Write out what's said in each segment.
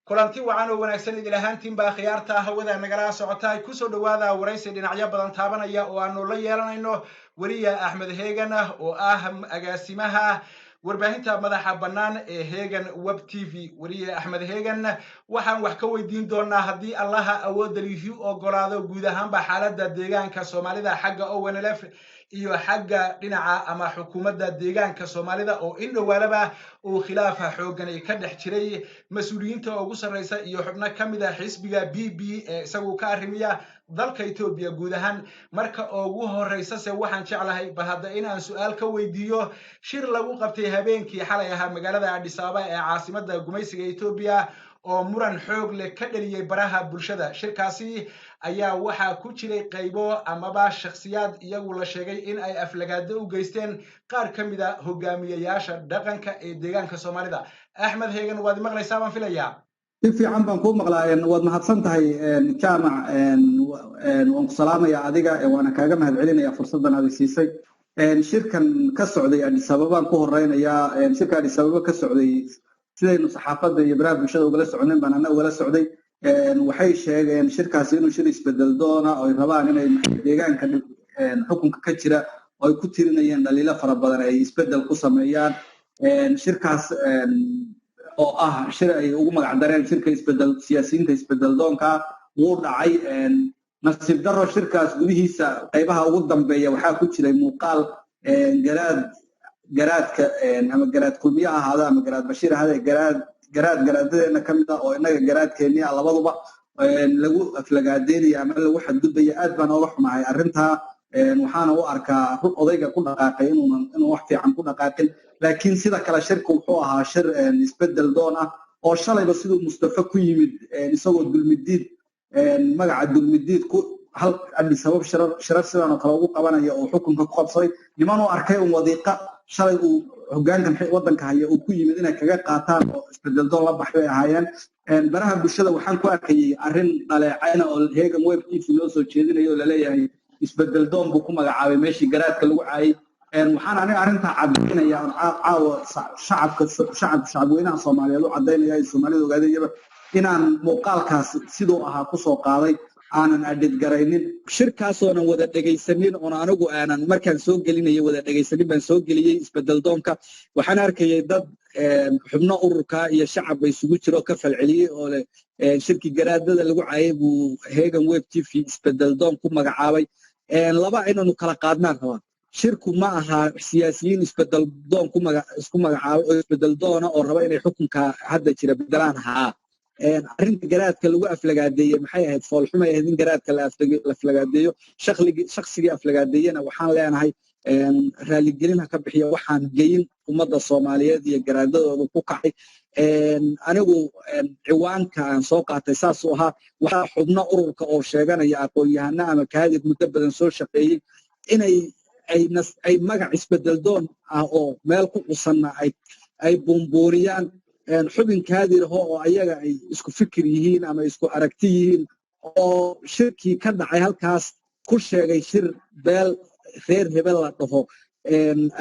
kulanti wacan oo wanaagsan idil ahaantiin baa khiyaarta hawada nagala socota ay ku soo dhawaada waraysi dhinacyo badan taabanaya oo aanu la yeelanayno wariye Axmed Heegan oo ah agaasimaha warbaahinta madaxa bannaan ee Heegan Web TV. wariye Axmed Heegan waxaan wax ka weydiin doonaa haddii allaha awoodda lihiu ogolaado guud ahaanba xaaladda deegaanka Soomaalida xagga ONLF iyo xagga dhinaca ama xukuumadda deegaanka Soomaalida oo in dhawaalaba uu khilaaf xoogan ay ka dhex jiray mas'uuliyiinta ugu sarreysa iyo xubno ka mid ah xisbiga BB ee isagu ka arrimiya dalka Itoobiya guud ahaan. marka ugu horeysa se waxaan jeclahay bal hadda inaan su'aal ka weydiiyo shir lagu qabtay habeenkii xalay ahaa magaalada Addis Ababa ee caasimadda gumaysiga Itoobiya oo muran xoog leh ka dhaliyay baraha bulshada. shirkaasi ayaa waxaa ku jiray qaybo amaba shakhsiyaad iyagu la sheegay in ay aflagaado u geysteen qaar ka mid ah hogaamiyayaasha dhaqanka ee deegaanka Soomaalida. Axmed Heegan waad maqlaysaa baan filayaa. si fiican baan ku maqlaa waad mahadsan tahay jaamac waan ku salaamaya adiga waana kaaga mahadcelinaya fursadan aad siisay. shirkan ka socday Addis Ababa ku horeynaya shirka Addis Ababa ka socday sidaynu saxaafadda iyo baraha bulshada ugala soconeen baan anagu wala socday. waxay sheegeen shirkaasi inuu shir isbedel doona oo ay rabaan inay deegaanka xukunka ka jira oo ay ku tirinayeen dhaliilo fara badan ay isbedel ku sameeyaan. shirkaas oo ah shir ay ugu magac dareen shirka isbedel siyaasiyiinta isbedel doonka wuu dhacay. nasiib darro shirkaas gudihiisa qaybaha ugu dambeeya waxaa ku jiray muuqaal garaadka ama garaad kulmiye ahaada ama garaad bashiir ahaada garaadadeena ka mid ah oo inaga garaadkeennii labaduba lagu aflagaadeynaya ama lagu xadgudbaya. aad baan ooga xumahay arrintaa. waxaana u arkaa odayga ku dhaqaaqay inuu wax fiican ku dhaqaaqin. laakiin sida kale shirku wuxuu ahaa shir isbedel doon ah oo shalayba siduu Mustafa ku yimid isagoo dulmidiid magaca dulmidiid ku hal Addis Ababa shirar sidan oo kale ugu qabanaya oo xukunka ku qabsaday niman oo arkay wadiiqa shalay uu hoggaanka wadanka haya uu ku yimid inay kaga qaataan oo isbedel doon la baxay ahaayeen. baraha bulshada waxaan ku arkayay arrin dhaleecayna oo Heegan Web TV loo soo jeedinayo oo la leeyahay isbedel doon buu ku magacaabay meeshii garaadka lagu caayay. waxaan aniga arrinta cadeynaya caawa shacabweynaha Soomaaliyeed u cadeynaya Soomaalida ogaadayba inaan muuqaalkaas sidoo ahaa ku soo qaaday aanan adid garaynin shirkaasoonan wada dhagaysanin oo anigu aanan markaan soo gelinay wada dhagaysanin baan soo geliyay isbedel doonka. waxaan arkayay dad xubno ururka iyo shacab isugu jiro ka falceliyay oo shirki garaadada lagu caayay buu Heegan Web TV isbedel doon ku magacaabay. laba inaanu kala qaadnaan rabaa. shirku ma aha siyaasiyiin isbedel doon isku magacaabay oo isbedel doona oo raba inay xukunka hadda jira bedelaan haa. arrinta garaadka lagu aflagaadeeyay maxay ahayd foolxumay ahayd in garaadka la aflagaadeeyo shakhsigii aflagaadeeyana waxaan leenahay raaligelin ka bixiya waxaan geyin ummadda Soomaaliyeed iyo garaadadooda ku kacay. anigu ciwaanka aan soo qaatay saas oo ahaa waxa xubno ururka oo sheeganaya aqoon-yahano ama kaadir muddo badan soo shaqeeyay inay ay magac isbedel doon ah oo meel ku qusanna ay buunbuuniyaan xubin kaadir oo ayaga ay isku fikir yihiin ama isku aragti yihiin oo shirkii ka dhacay halkaas ku sheegay shir beel reer hebel la dhaho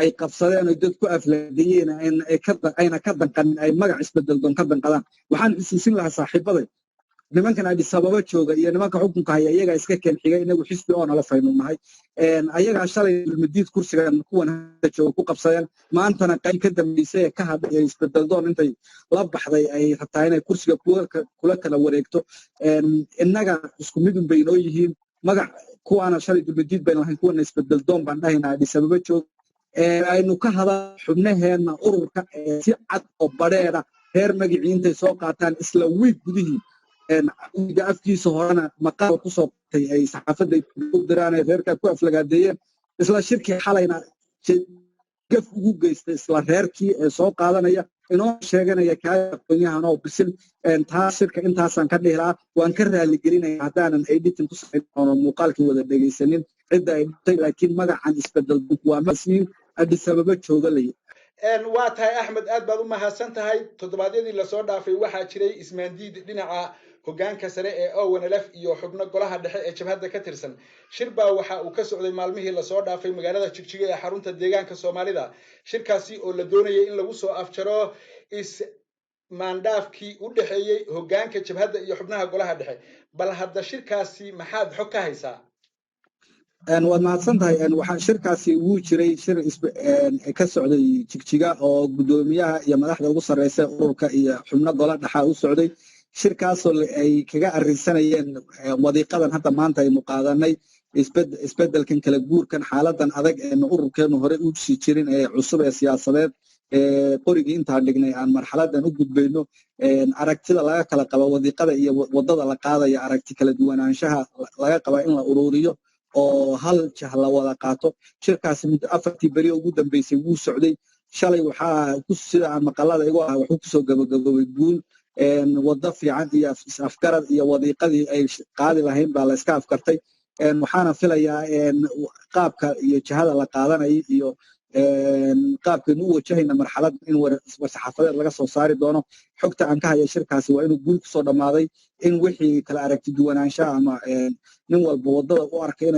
ay qabsadeen oo dad ku aflagaadeen ayna ka danqanin ay magac isbedel doon ka danqadaan. waxaan xusuusin lahaa saaxiibaday nimankan Addis Ababa jooga iyo nimanka xukunka haya iyaga iska keen xigay inagu xisbi oo nala faynuunahay. ayaga shalay dulmidiid kursigan kuwan jooga ku qabsadeen maantana qayb ka dambeysay ka hadlay isbedel doon intay la baxday ay rabtaa inay kursiga kula kala wareegto. inaga isku mid un bay noo yihiin magac kuwaana shalay dulmidiid bay lahayn kuwana isbedel doon baan dhahaynaa Addis Ababa jooga. aynu ka hada xubnaheena ururka si cad oo badheera reer magaciintay soo qaataan isla wiig gudihii afkiisa horena maqaal ku soo qatay ay saxaafadda u diraan reerka ku aflagaadeeyeen isla shirkii xalayna gaf ugu geystay isla reerkii ee soo qaadanaya inoo sheeganaya aqoon-yahan oo bisil. taas shirka intaasaan ka dhihi lahaa waan ka raaligelinaya haddaanan editing ku samayn oo muuqaalkii wada dhagaysanin cidda ay dhintay laakiin magacan isbedel waa masiin Addis Ababa jooga lay. waa tahay Axmed aad baad u mahadsan tahay. toddobaadyadii la soo dhaafay waxaa jiray ismaandiid dhinaca hoggaanka sare ee ONLF iyo xubno golaha dhexe ee jabhadda ka tirsan. shir baa waxa uu ka socday maalmihii la soo dhaafay magaalada Jigjiga ee xarunta deegaanka Soomaalida. shirkaasi oo la doonayay in lagu soo afjaro maandhaafkii u dhaxeeyay hoggaanka jabhadda iyo xubnaha golaha dhexe bal hadda shirkaasi maxaad xog ka haysaa waad mahadsan tahay waxaa shirkaasi wuu jiray shir ka socday jigjiga oo gudoomiyaha iyo madaxda ugu sareysa ururka iyo xubno gola dhaxa u socday shirkaasoo ay kaga arrinsanayeen wadiiqadan hadda maanta aynu qaadanay isbedelkan kala guurkan xaaladan adag ee ururkeenu hore u sii jirin ee cusub ee siyaasadeed qorigii intaan dhignay aan marxaladan u gudbayno aragtida laga kala qabo wadiiqada iyo wadada la qaadaya aragti kala duwanaanshaha laga qaba in la ururiyo oo hal jah la wada qaato shirkaasi muddo 4 bari ugu dambeysay wuu socday shalay waxaa ku sida aan maqalada igu ah wuxuu ku soo gabagabay guul wada fiican iyo afgarad iyo wadiiqadii ay qaadi lahayn baa la iska afkartay waxaana filayaa qaabka iyo jahada la qaadanay iyo qaabkan u wajahayna marxalad in war-saxaafadeed laga soo saari doono xogta aan ka haya shirkaasi waa inuu guul kusoo dhammaaday in wixii kala aragti duwanaanshaha ama nin walba wadada u arkay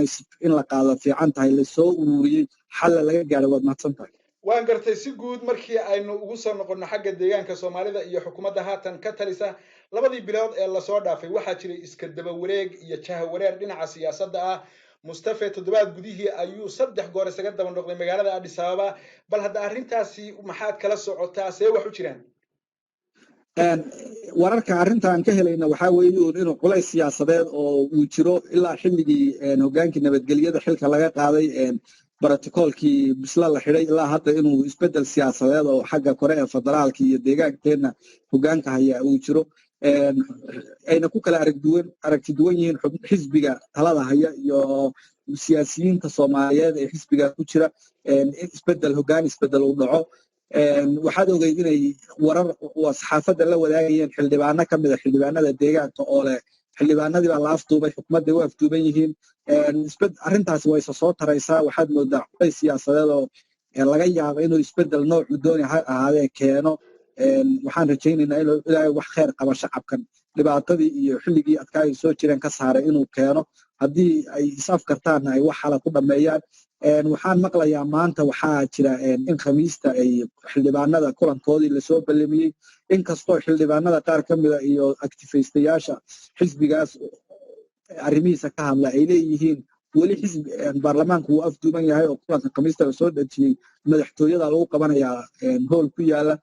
in la qaado fiican tahay lasoo ururiyey xalla laga gaaray waad mahadsan tahay waan gartay si guud markii aynu ugu soo noqonno xagga deegaanka Soomaalida iyo xukuumadda haatan ka talisa labadii bilood ee la soo dhaafay waxaa jiray iska daba wareeg iyo jaha wareer dhinaca siyaasadda ah Mustafa toddobaad gudihii ayuu 3 goor isaga daba noqday magaalada Addis Ababa bal hadda arrintaasi maxaad kala socotaa see wax u jiraan wararka arrintan ka helayna waxa weeye inuu culays siyaasadeed oo uu jiro ilaa xilligii hogaankii nabadgelyada xilka laga qaaday بروتوكولkii bisla la xiray ilaa hadda inuu isbedel siyaasadeed oo xagga kore ee federaalka iyo deegaankeena hogaanka haya uu jiro ayna ku kala aragti duwan yihiin xisbiga talada haya iyo siyaasiyiinta Soomaaliyeed ee xisbiga ku jira isbedel hogaan isbedel u dhaco waxaad ogeyd inay warar saxaafadda la wadaagayeen xildhibaano ka mid ah xildhibaanada deegaanka oo leh xildhibaanadii baa la afduubay xukuumadda waa afduuban yihiin arrintaasi way soo taraysaa waxaad moodaa culays siyaasadeed oo laga yaabo inuu isbedel noocu dooni ha ahaadee keeno waxaan rajaynaynaa inuu ilaahay wax khayr qaba shacabkan dhibaatadii iyo xilligii adkaay soo jireen ka saaray inuu keeno haddii ay is-afkartaanna ay wax xala ku dhammeeyaan waxaan maqlayaa maanta waxaa jira in khamiista ay xildhibaanada kulankoodii lasoo ballamiyey inkastoo xildhibaanada qaar ka mida iyo activistayaasha xisbigaas arrimihiisa ka hadla ay leeyihiin weli xisbi baarlamaanku wuu afduuban yahay oo kulanka khamiista lasoo dhajiyey madaxtooyada lagu qabanayaa hool ku yaala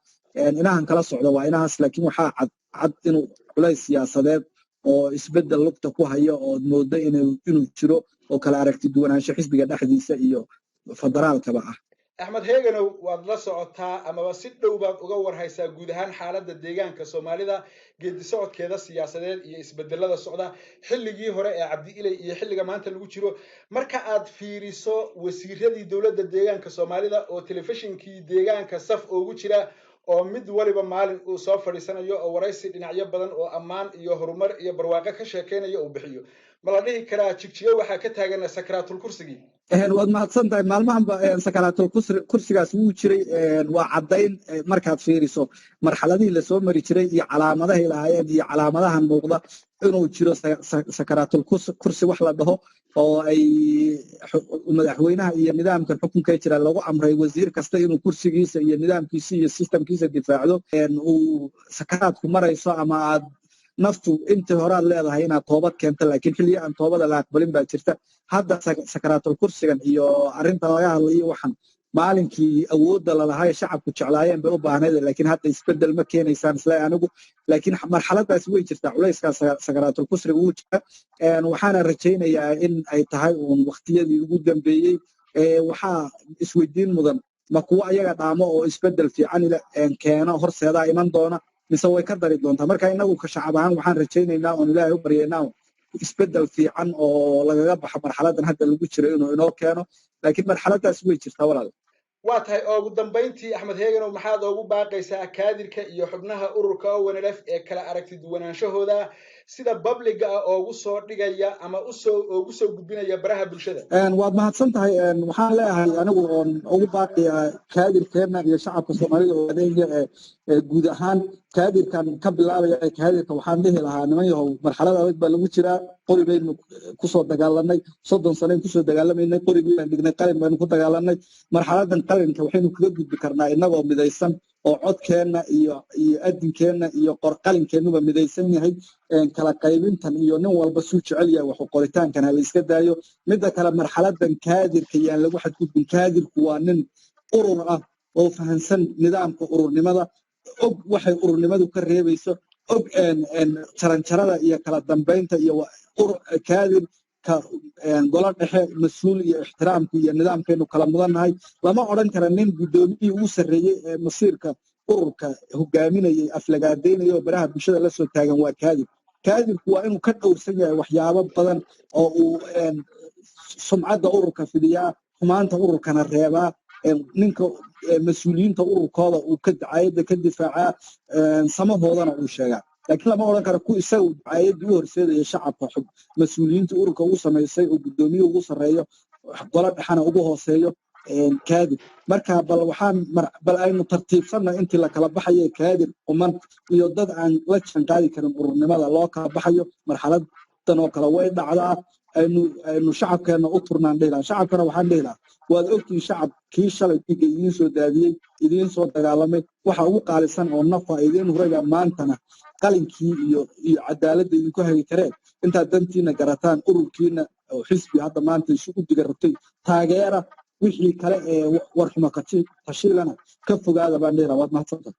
inahan kala socda waa inahaas laakiin waxaa cad inuu culays siyaasadeed oo isbedel lugta ku hayo oo moodo inuu jiro oo kala aragti duwanaansho xisbiga dhexdiisa iyo federaalkaba ah Axmed Heeganow waad la socotaa amaba si dhow baad uga warhaysaa guud ahaan xaaladda deegaanka Soomaalida geedi socodkeeda siyaasadeed iyo isbedelada socda xilligii hore ee Cabdi Ilay iyo xilliga maanta lagu jiro marka aad fiiriso wasiiradii dawladda deegaanka Soomaalida oo telefishinkii deegaanka saf ugu jira oo mid waliba maalin uu soo fadhiisanayo oo waraysi dhinacyo badan oo ammaan iyo horumar iyo barwaaqo ka sheekeynayo uu bixiyo ma la dhihi karaa jigjiga waxaa ka taagan sakraatul kursigii waad mahadsan tahay maalmahanba sakraatul kursigaas wuu jiray waa caddayn markaad fiiriso marxaladihii lasoo mari jiray iyo calaamadahay lahaayeen iyo calaamadahan muuqda inuu jiro sakraatul kursi wax la dhaho oo ay madaxweynaha iyo nidaamkan xukunka jira lagu amray wasiir kasta inuu kursigiisa iyo nidaamkiisa iyo systemkiisa difaacdo uu sakaraadku marayso ama aad naftu intii hore aad leedahay inaad toobad keento laakiin xilliga aan toobada la aqbalin baa jirta hadda sakaraatul kursigan iyo arrintan laga hadlayo waxaan maalinkii awoodda lalahay shacabku jeclaayeen bay u baahnayd laakiin hadda isbedel ma keenaysaan isla anigu laakiin marxaladaas way jirtaa culayskaas sakaraatul kursiga wuu jira waxaana rajaynayaa in ay tahay uun waqtiyadii ugu dambeeyey waxaa isweydiin mudan ma kuwa ayaga dhaamo oo isbedel fiican keeno horseedaa iman doona mise way ka dari doontaa marka inagu ka shacab ahaan waxaan rajaynaynaa oon ilaahay u baryaynaa isbedel fiican oo lagaga baxo marxaladan hadda lagu jiro inuu inoo keeno laakiin marxaladaas way jirtaa walaal waa tahay ugu dambeyntii Axmed Heeganow maxaad ugu baaqaysaa kaadirka iyo xubnaha ururka ONLF ee kala aragti duwanaanshahooda sida public ah oo ugu soo dhigaya ama ugu soo gudbinaya baraha bulshada waad mahadsan tahay waxaan leeyahay anigu ugu baaqayaa kaadirkeena iyo shacabka Soomaalida oo adeegaya guud ahaan kaadirkan ka bilaabaya kaadirka waxaan dhihi lahaa niman yahow marxalada adag baa lagu jiraa qori baynu kusoo dagaalanay 30 sano kusoo dagaalamaynay qorigii baan dhignay qalin baynu ku dagaalanay marxaladan qalinka waxaynu kaga gudbi karnaa inagoo midaysan oo codkeena iyo adinkeena iyo qorqalinkeenuba midaysan yahay kala qaybintan iyo nin walba suu jecel yahay wax qoritaankan haba iska daayo midda kale marxaladan kaadirka yaan lagu xadgudbin kaadirku waa nin urur ah oo fahansan nidaamka ururnimada og waxay ururnimadu ka reebayso og jaranjarada iyo kala dambeynta iyo kaadir ka golo dhexe mas'uul iyo ixtiraamku iyo nidaamkeenu kala mudannahay lama odhan kara nin gudoomiyii ugu sarreeyay ee masiirka ururka hogaaminayay aflagaadeynaya oo baraha bulshada la soo taagan waa kaadirku waa inuu ka dhowrsan yahay waxyaabo badan oo uu sumcadda ururka fidiyaa xumaanta ururkana reebaa ninka mas'uuliyiinta ururkooda uu ka dacayada ka difaacaa samahoodana uu sheegaa laakiin lama odhan karo ku isaga dacayadii u horseedaya shacabka xub mas'uuliyiinta ururka ugu samaysay oo gudoomiye ugu sarreeyo golo dhexana ugu hooseeyo kaadir marka bal aynu tartiibsanna intii la kala baxayo kaadir quman iyo dad aan la janqaadi karin ururnimada loo kala baxayo marxaladan oo kale way dhacdaa aynu shacabkeena u turnaan dhihi lahaa shacabkana waxaan dhihi lahaa waad ogtihiin shacab kii shalay dhiga idiin soo daadiyey idiin soo dagaalamay waxa ugu qaalisan oo nafa idiin hurayba maantana qalinkii iyo cadaaladda idinku hagi kareen intaad dantiina garataan ururkiina oo xisbi hadda maanta isugu diga rabtay taageera wixii kale ee warxumo kashiilana ka fogaada baan dhihi lahaa waad mahadsantahay